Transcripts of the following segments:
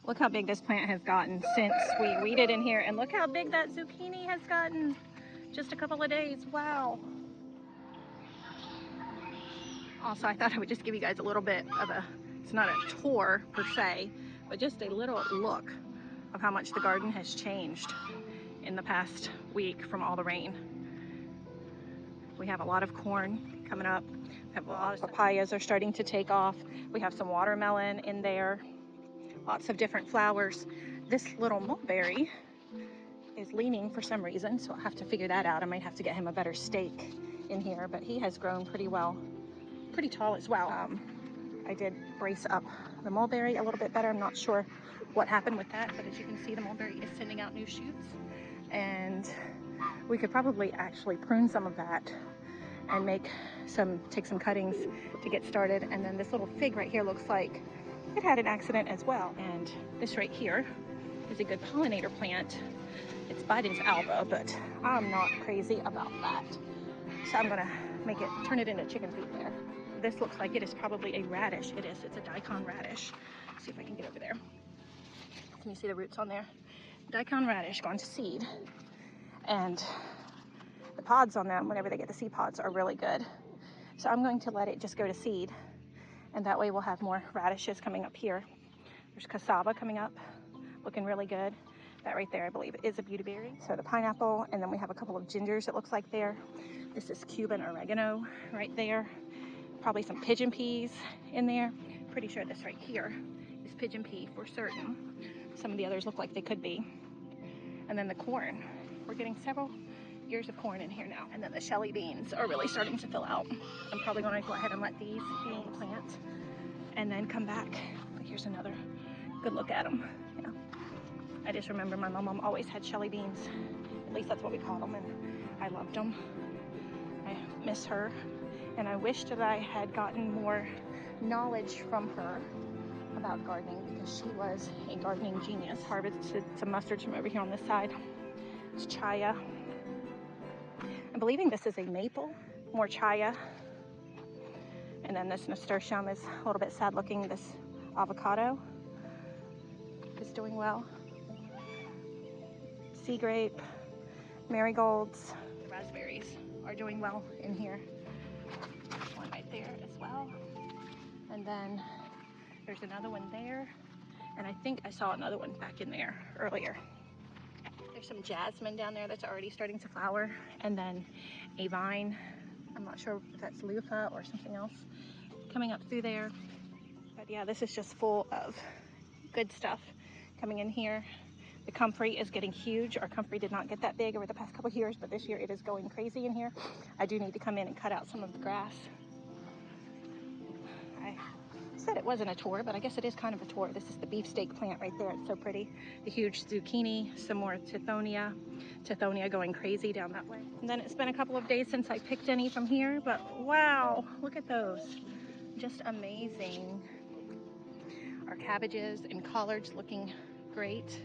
Look how big this plant has gotten since we weeded in here, and look how big that zucchini has gotten. Just a couple of days. Wow. Also, I thought I would just give you guys a little bit of a, it's not a tour per se, but just a little look of how much the garden has changed in the past week from all the rain. We have a lot of corn coming up. We have a lot of papayas are starting to take off. We have some watermelon in there. Lots of different flowers. This little mulberry is leaning for some reason, so I'll have to figure that out. I might have to get him a better stake in here, but he has grown pretty well, pretty tall as well. I did brace up the mulberry a little bit better. I'm not sure what happened with that, but as you can see, the mulberry is sending out new shoots, and we could probably actually prune some of that and take some cuttings to get started. And then this little fig right here looks like it had an accident as well. And this right here is a good pollinator plant. It's Biden's alba, but I'm not crazy about that. So I'm gonna turn it into chicken feed there. This looks like it is probably a radish. It is, it's a daikon radish. Let's see if I can get over there. Can you see the roots on there? Daikon radish gone to seed. And the pods on them, whenever they get the seed pods, are really good. So I'm going to let it just go to seed. And that way we'll have more radishes coming up here. There's cassava coming up, looking really good. That right there, I believe, is a beautyberry. So the pineapple, and then we have a couple of gingers, it looks like there. This is Cuban oregano right there. Probably some pigeon peas in there. Pretty sure this right here is pigeon pea for certain. Some of the others look like they could be. And then the corn. We're getting several ears of corn in here now. And then the Shelly beans are really starting to fill out. I'm probably going to go ahead and let these plant and then come back. But here's another good look at them. Yeah. I just remember my mom always had Shelly beans. At least that's what we called them, and I loved them. I miss her, and I wished that I had gotten more knowledge from her about gardening, because she was a gardening genius. Harvested some mustards from over here on this side. It's chaya. I'm believing this is a maple, more chaya. And then this nasturtium is a little bit sad looking. This avocado is doing well. Sea grape, marigolds. The raspberries are doing well in here. One right there as well. And then there's another one there. And I think I saw another one back in there earlier. There's some jasmine down there that's already starting to flower. And then a vine, I'm not sure if that's loofah or something else, coming up through there. But yeah, this is just full of good stuff coming in here. The comfrey is getting huge. Our comfrey did not get that big over the past couple of years, but this year it is going crazy in here. I do need to come in and cut out some of the grass. I said it wasn't a tour, but I guess it is kind of a tour. This is the beefsteak plant right there. It's so pretty. The huge zucchini, some more tithonia. Tithonia going crazy down that way. And then it's been a couple of days since I picked any from here, but wow, look at those. Just amazing. Our cabbages and collards looking great.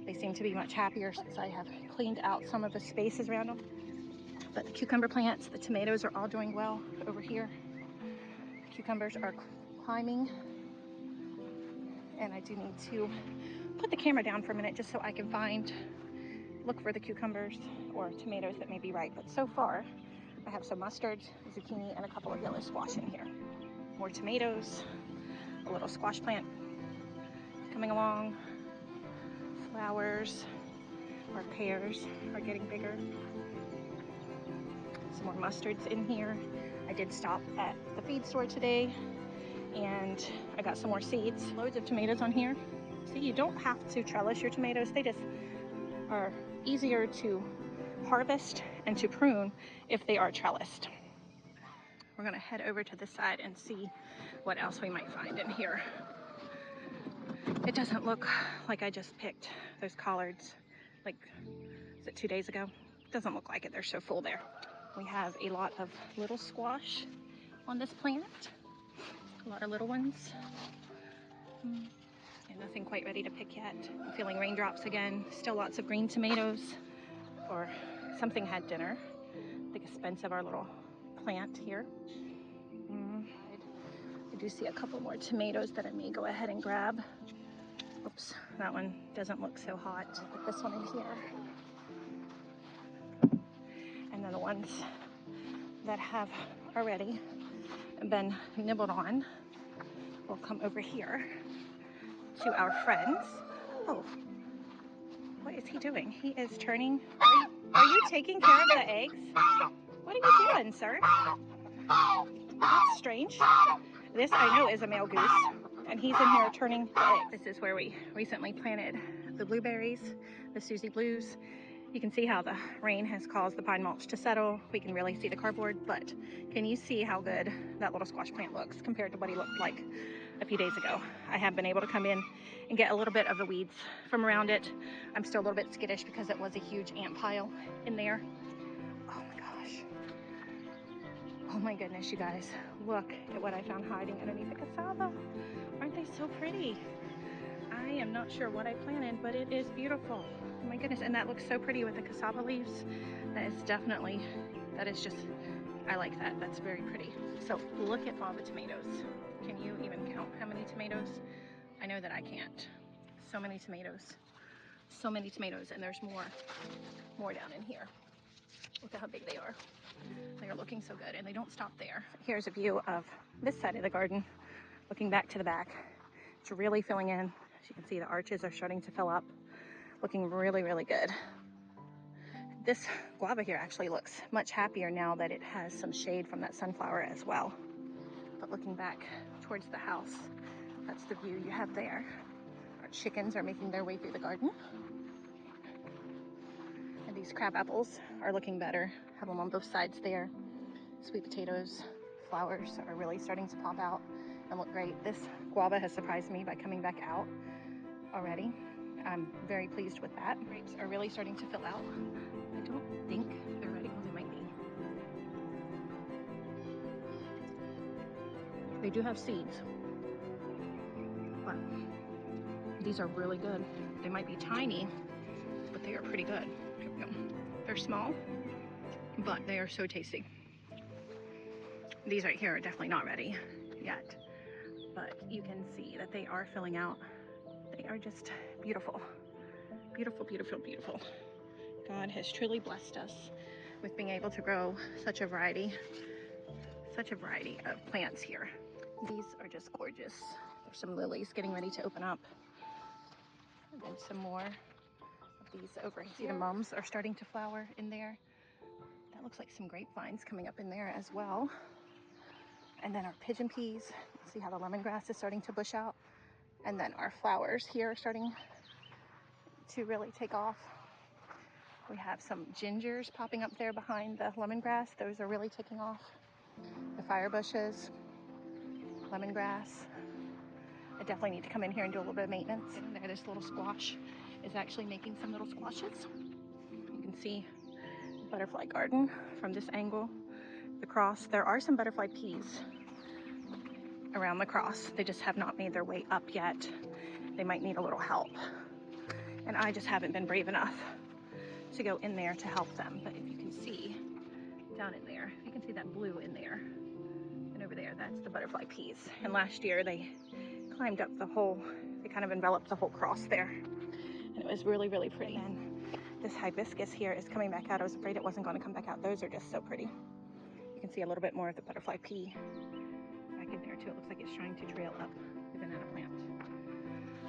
They seem to be much happier since I have cleaned out some of the spaces around them. But the cucumber plants, the tomatoes are all doing well over here. Cucumbers are climbing. And I do need to put the camera down for a minute just so I can look for the cucumbers or tomatoes that may be ripe. But so far, I have some mustards, zucchini, and a couple of yellow squash in here. More tomatoes, a little squash plant coming along. Flowers, our pears are getting bigger. Some more mustards in here. I did stop at the feed store today and I got some more seeds. Loads of tomatoes on here. See, you don't have to trellis your tomatoes. They just are easier to harvest and to prune if they are trellised. We're gonna head over to this side and see what else we might find in here. It doesn't look like I just picked those collards, like, is it 2 days ago? It doesn't look like it, they're so full there. We have a lot of little squash on this plant, a lot of little ones. And nothing quite ready to pick yet. I'm feeling raindrops again. Still lots of green tomatoes, or something had dinner. The expense of our little plant here. I do see a couple more tomatoes that I may go ahead and grab Oops, that one doesn't look so hot. I'll put this one in here. And then the ones that have already been nibbled on will come over here to our friends. Oh, what is he doing? He is turning. Are you taking care of the eggs? What are you doing, sir? That's strange. This I know is a male goose, and he's in here turning the eggs. This is where we recently planted the blueberries, the Susie Blues. You can see how the rain has caused the pine mulch to settle. We can really see the cardboard, but can you see how good that little squash plant looks compared to what he looked like a few days ago? I have been able to come in and get a little bit of the weeds from around it. I'm still a little bit skittish because it was a huge ant pile in there. Oh my gosh. Oh my goodness, you guys. Look at what I found hiding underneath the cassava. Aren't they so pretty? I am not sure what I planted, but it is beautiful. Oh my goodness, and that looks so pretty with the cassava leaves. That is just, I like that. That's very pretty. So look at all the tomatoes. Can you even count how many tomatoes? I know that I can't. So many tomatoes. So many tomatoes, and there's more down in here. Look at how big they are. They are looking so good, and they don't stop there. Here's a view of this side of the garden, looking back to the back. It's really filling in. As you can see, the arches are starting to fill up, looking really, really good. This guava here actually looks much happier now that it has some shade from that sunflower as well. But looking back towards the house, that's the view you have there. Our chickens are making their way through the garden. And these crab apples are looking better. Have them on both sides there. Sweet potatoes, flowers are really starting to pop out and look great. This guava has surprised me by coming back out already. I'm very pleased with that. Grapes are really starting to fill out. I don't think they're ready. Well, they might be. They do have seeds, but these are really good. They might be tiny, but they are pretty good. Here we go. They're small, but they are so tasty. These right here are definitely not ready yet, but you can see that they are filling out. They are just beautiful. Beautiful, beautiful, beautiful. God has truly blessed us with being able to grow such a variety of plants here. These are just gorgeous. There's some lilies getting ready to open up. And then some more of these over here. See, the mums are starting to flower in there. That looks like some grapevines coming up in there as well. And then our pigeon peas. See how the lemongrass is starting to bush out. And then our flowers here are starting to really take off. We have some gingers popping up there behind the lemongrass. Those are really taking off. The fire bushes, lemongrass. I definitely need to come in here and do a little bit of maintenance. And there, this little squash is actually making some little squashes. You can see the butterfly garden from this angle. The cross, there are some butterfly peas around the cross. They just have not made their way up yet. They might need a little help. And I just haven't been brave enough to go in there to help them. But if you can see down in there, you can see that blue in there. And over there, that's the butterfly peas. And last year they climbed up the whole, they kind of enveloped the whole cross there. And it was really, really pretty. And this hibiscus here is coming back out. I was afraid it wasn't going to come back out. Those are just so pretty. You can see a little bit more of the butterfly pea back in there too. It looks like it's trying to trail up the banana plant.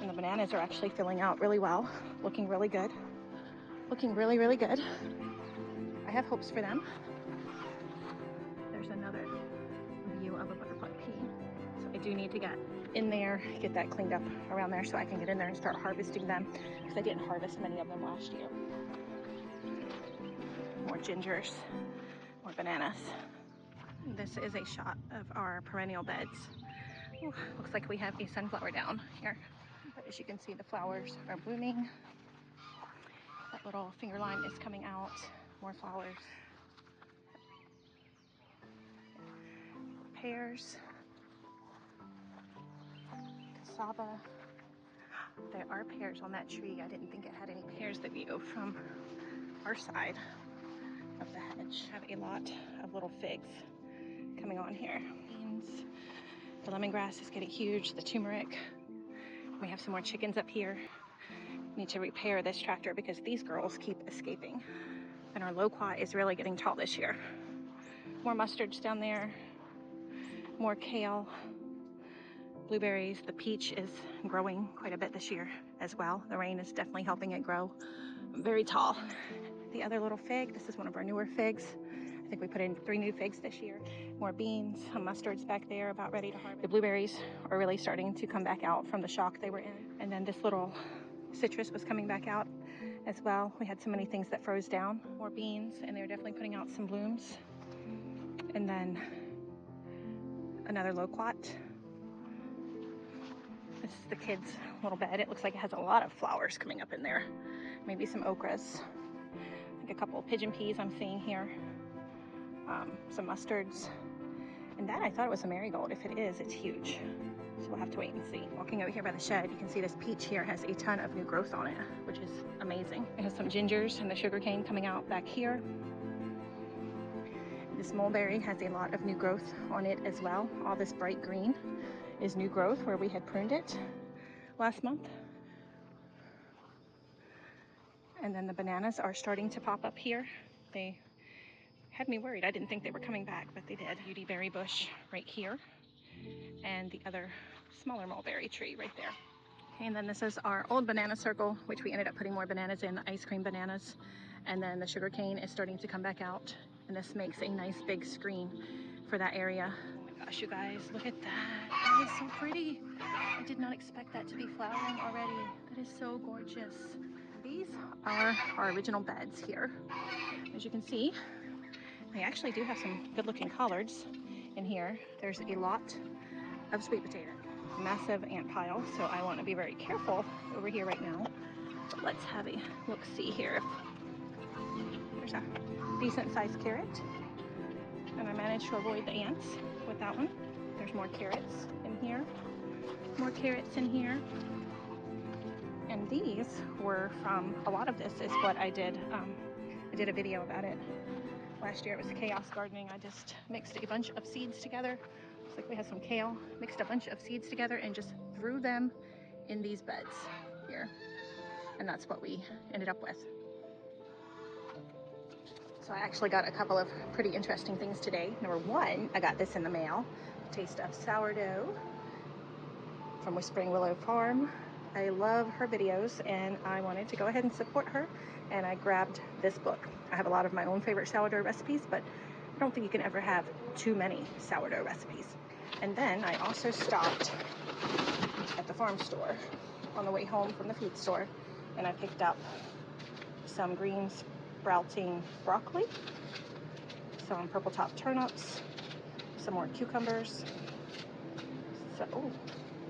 And the bananas are actually filling out really well, looking really good. Looking really, really good. I have hopes for them. There's another view of a butterfly pea. So I do need to get in there, get that cleaned up around there so I can get in there and start harvesting them, because I didn't harvest many of them last year. More gingers, more bananas. This is a shot of our perennial beds. Ooh, looks like we have a sunflower down here. But as you can see, the flowers are blooming. That little finger line is coming out. More flowers. Pears. Cassava. There are pears on that tree. I didn't think it had any pears. The view from our side of the hedge. Have a lot of little figs coming on here. Beans. The lemongrass is getting huge. The turmeric. We have some more chickens up here. Need to repair this tractor because these girls keep escaping. And our loquat is really getting tall this year. More mustards down there, more kale, blueberries. The peach is growing quite a bit this year as well. The rain is definitely helping it grow very tall. The other little fig, this is one of our newer figs. I think we put in 3 new figs this year. More beans, some mustards back there about ready to harvest. The blueberries are really starting to come back out from the shock they were in. And then this little citrus was coming back out as well. We had so many things that froze down. More beans, and they're definitely putting out some blooms. And then another loquat. This is the kids' little bed. It looks like it has a lot of flowers coming up in there. Maybe some okras. I think a couple of pigeon peas I'm seeing here. Some mustards. And that, I thought it was a marigold. If it is, it's huge. So we'll have to wait and see. Walking over here by the shed, you can see this peach here has a ton of new growth on it, which is amazing. It has some gingers and the sugarcane coming out back here. This mulberry has a lot of new growth on it as well. All this bright green is new growth where we had pruned it last month. And then the bananas are starting to pop up here. They had me worried. I didn't think they were coming back, but they did. Beauty berry bush right here. And the other smaller mulberry tree right there. Okay, and then this is our old banana circle, which we ended up putting more bananas in, the ice cream bananas. And then the sugarcane is starting to come back out. And this makes a nice big screen for that area. Oh my gosh, you guys, look at that. That is so pretty. I did not expect that to be flowering already. That is so gorgeous. These are our original beds here. As you can see, they actually do have some good looking collards in here. There's a lot of sweet potato, massive ant pile, so I want to be very careful over here right now. But let's have a look-see here. There's a decent sized carrot, and I managed to avoid the ants with that one. There's more carrots in here, more carrots in here. And these were from, a lot of this is what I did a video about it last year. It was chaos gardening. I just mixed a bunch of seeds together. Looks like we have some kale, mixed a bunch of seeds together and just threw them in these beds here. And that's what we ended up with. So I actually got a couple of pretty interesting things today. Number one, I got this in the mail. Taste of sourdough from Whispering Willow Farm. I love her videos and I wanted to go ahead and support her, and I grabbed this book. I have a lot of my own favorite sourdough recipes, but I don't think you can ever have too many sourdough recipes. And then I also stopped at the farm store on the way home from the feed store, and I picked up some green sprouting broccoli, some purple top turnips, some more cucumbers. So, oh,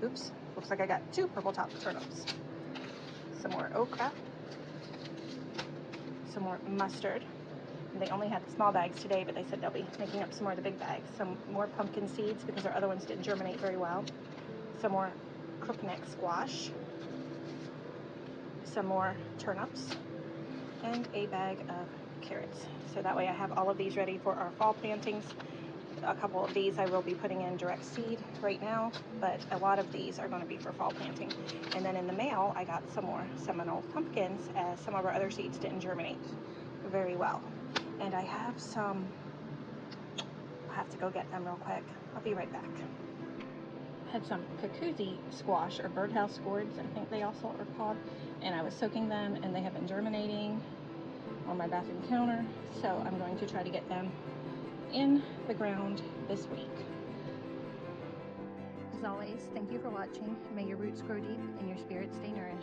oops. Looks like I got 2 purple top turnips. Some more okra. Some more mustard. And they only had the small bags today, but they said they'll be making up some more of the big bags. Some more pumpkin seeds because our other ones didn't germinate very well. Some more crookneck squash. Some more turnips. And a bag of carrots. So that way I have all of these ready for our fall plantings. A couple of these I will be putting in direct seed right now, but a lot of these are going to be for fall planting. And then in the mail, I got some more Seminole pumpkins, as some of our other seeds didn't germinate very well. And I have some, I'll have to go get them real quick. I'll be right back. I had some Kakuzi squash, or birdhouse gourds, I think they also are called, and I was soaking them, and they have been germinating on my bathroom counter, so I'm going to try to get them in the ground this week. As always, thank you for watching. May your roots grow deep and your spirit stay nourished.